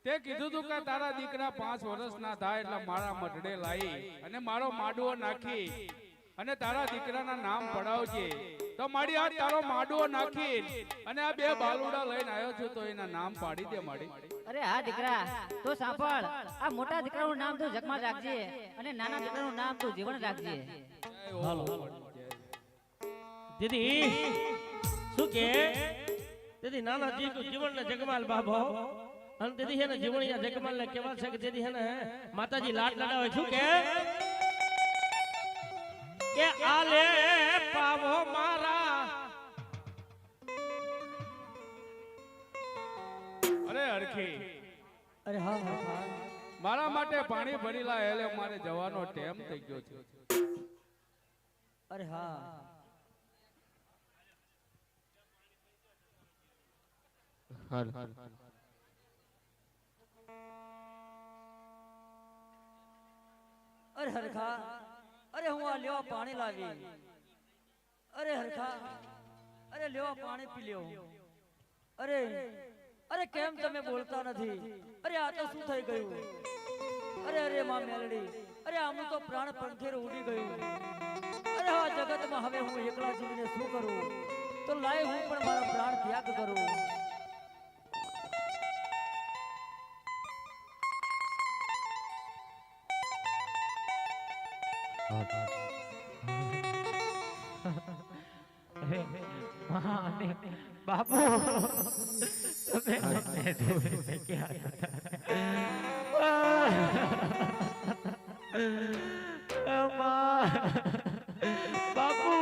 તે કીધું તું કે તારા દીકરા 5 વર્ષ ના થાય એટલે મારા મઢડે લાવી અને મારો માડવો નાખી અને તારા દીકરાના નામ પડાવજે. તો માડી આ તારો માડવો નાખી અને આ બે બાલુડા લઈને આવ્યો છું તો એના નામ પાડી દે માડી. અરે હા દીકરા, તો સાંભળ, આ મોટા દીકરાનું નામ તું જગમાલ રાખજે અને નાના દીકરાનું નામ તું જીવન રાખજે. દીદી શું કે દીદી નાના જીવન ને જગમાલ બાબો અને દીદી હે ને જીવણિયા જગમાલ ને કેવા છે કે દીદી હે ને માતાજી લાડ લડાવે શું કે આલે પાવો મારા. અરે અરખી, અરે હા હા મારા માટે પાણી ભરી લા, એટલે મારે જવાનો ટાઈમ થઈ ગયો છે. અરે હા હાલ અરે હરખા, અરે હું આ લેવા પાણી લાવી. અરે હરખા, અરે લેવા પાણી પી લ્યો. અરે અરે કેમ તમે બોલતા નથી? અરે આ તો શું થઈ ગયું? અરે અરે માં મેલડી, અરે આમનું તો પ્રાણ પંખેર ઉડી ગયું. અરે આ જગતમાં હવે હું એકલા જીવીને શું કરું? તો લાય હું પણ મારા પ્રાણ ત્યાગ કરું. બાપુ તમે મને ધોઈને ક્યાં બાપુ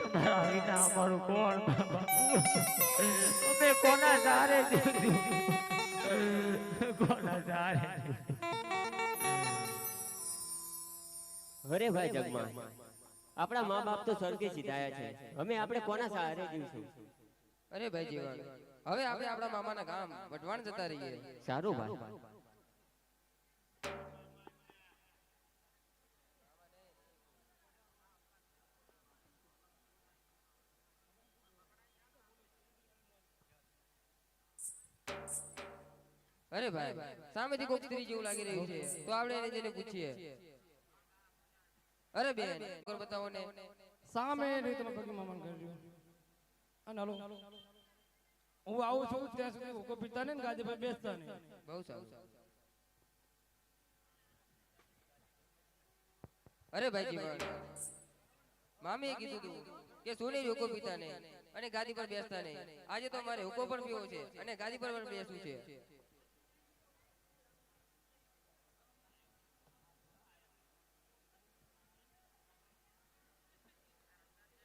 તમારા વિના અમારું કોણ? બાપુ તમે કોના સહારે કોના સહારે? અરે ભાઈ જગમાલ, આપણા મા બાપ તો સ્વર્ગે સીધાયા છે, અમે આપણે કોના સહારે જીવશું? અરે ભાઈ જીવન, હવે આપણે આપણા મામાના ગામ વઢવાણ જતા રહીએ. સારું ભાઈ. અરે ભાઈ, સામેથી કોક સ્ત્રી જેવું લાગી રહ્યું છે, તો આપણે એને જઈને પૂછીએ. અરે બેન, કોર બતાવો ને. સામે રીતનો પગી મામન કરજો. અને હાલો હું આવું છું ત્યાં સુધી હુકો પીતા ને ગાદી પર બેસતા નહીં. બહુ સારું. અરે ભાઈ જીવન, મામીએ કીધું તું કે સોની હુકો પીતા નહીં અને ગાદી પર બેસતા નહીં. આજે તો મારે હુકો પણ પીવો છે અને ગાદી પર પણ બેસવું છે.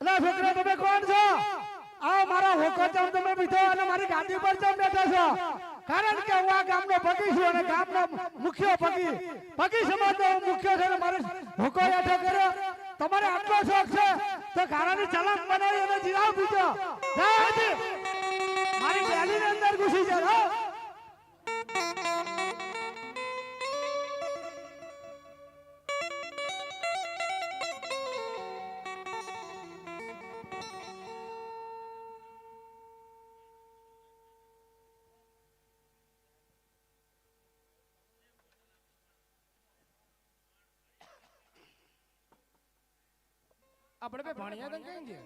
અલા છોકરા, તમે કોણ છો? આ મારા હોકો ચમ તમે બીજો અને મારી ગાદી પર ચમ બેઠા છો? કારણ કે હું આ ગામનો પગી છું અને ગામનો મુખ્ય પગી સમાજનો મુખ્ય છે અને મારે હોકો યાઠો કર્યો. તમારે આટલો શોખ છે તો ઘારાની ચલાક બનાવી અને જીરાવ બીજો મારી ગાડીની અંદર ઘૂસી જાઓ. આપણે બે ભાણિયા હતા કઈ છે?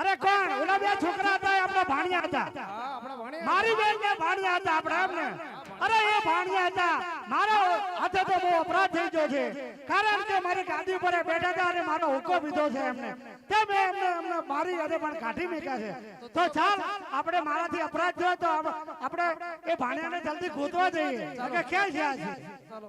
અરે કોણ? ઓલા બે છોકરા હતા આપણા ભાણિયા હતા. હા, આપણા ભાણિયા. મારી બેન ને ભાણિયા હતા આપણે એમને. અરે એ ભાણિયા હતા. મારા હાથે તો બહુ અપરાધ થઈ ગયો છે. કારણ કે મારી ગાદી પર બેઠા હતા અને મારો હુકો પીધો છે એમને. તે મેં એમને મારી અને પણ કાઢી મૂક્યા છે. તો ચાલ આપણે મારાથી અપરાધ થયો તો આપણે એ ભાણિયાને જલ્દી ગોતવા જઈએ. કે ક્યાં છે આજે? ચાલો.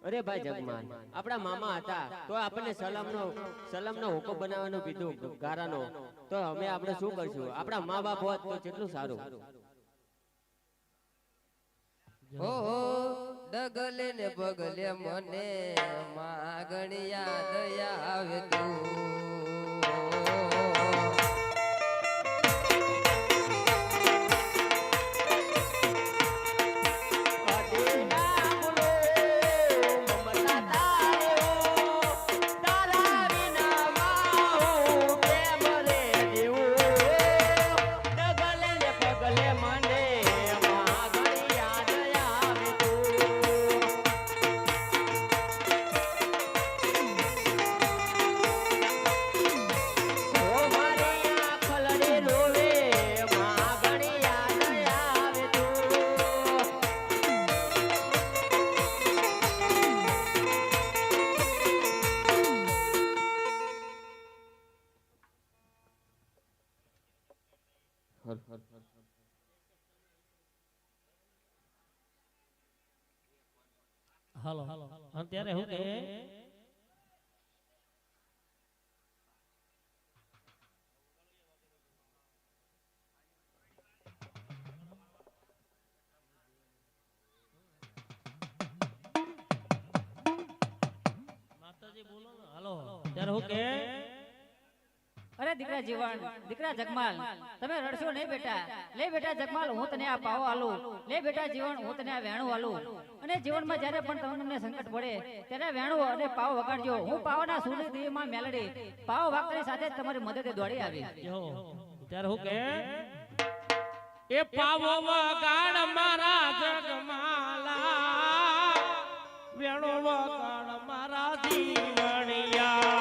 અરે ભાઈ જગમાન, આપણા મામા હતા તો આપણને સલામનો હોકો બનાવવાનું કીધું ગારાનો, તો અમે આપણે શું કરશું? આપણા મા બાપ હોત તો કેટલું સારું. હો ડગલે ને પગલે મને માગણી યાદ આવે તું. હાલો અત્યારે હું કે માતાજી બોલો ને. હાલો અત્યારે હું કે અરે દીકરા જીવન, દીકરા જગમાલ, તમે રડશો નહીં બેટા. લે બેટા જગમાલ, હું તને આ પાવો આલું. લે બેટા જીવન, હું તને આ વેણું આલું. અને જીવનમાં જ્યારે પણ તમને સંકટ પડે ત્યારે વેણું અને પાવો વગાડજો. હું પાવાના સુરની દેવીમાં મેલડી પાવો વાગતાની સાથે જ તમારી મદદે દોડી આવી. ત્યારે હું કે એ પાવો વગાડ મારા જગમાલા, વેણો વગાડ મારા જીવણિયા.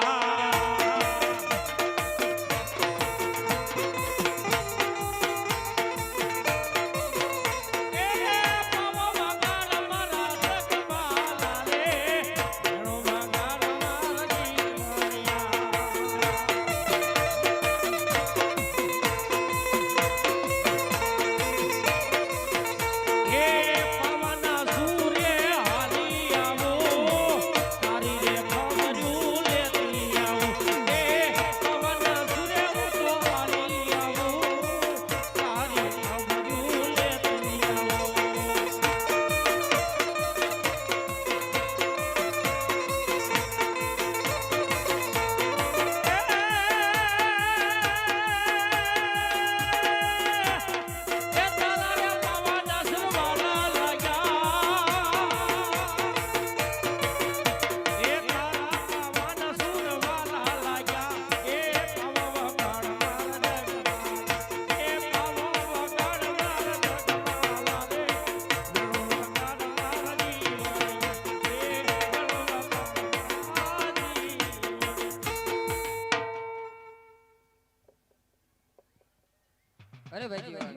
અરે ભાઈ જીવન,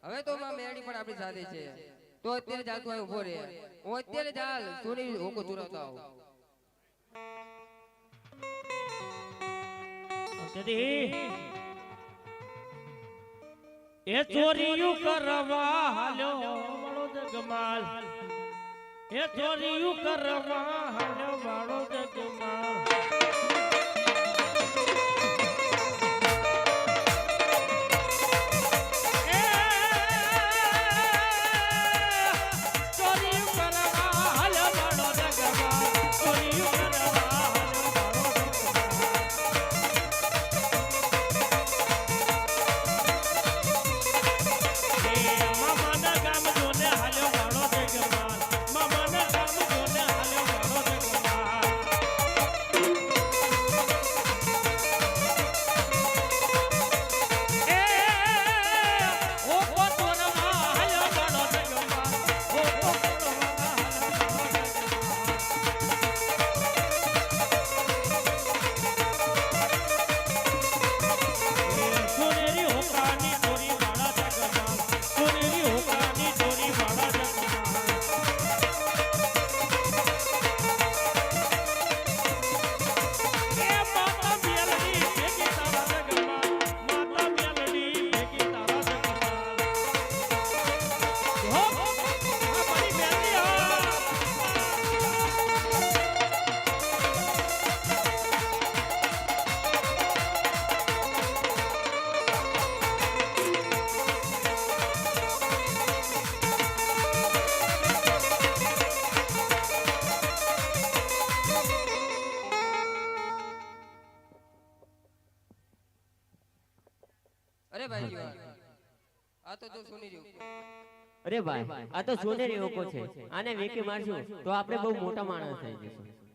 હવે તો માં મેળી પણ આપણી સાથે છે, તો અત્યારે જાતું હોય ઉભો રહે. હું અત્યારે ચાલ સોની હોકો ચુરાવતો આવું. એ ચોરીયું કરવા હાલ્યો વાળો જગમાલ, એ ચોરીયું કરવા હાલ્યો વાળો જગમાલ. અરે ભાઈ જીવન આ તો જો સોનેરી ઓકો અરે ભાઈ આ તો સોનેરી ઓકો છે આને વેકી મારશું તો આપણે બહુ મોટા માણસ થઈ જશું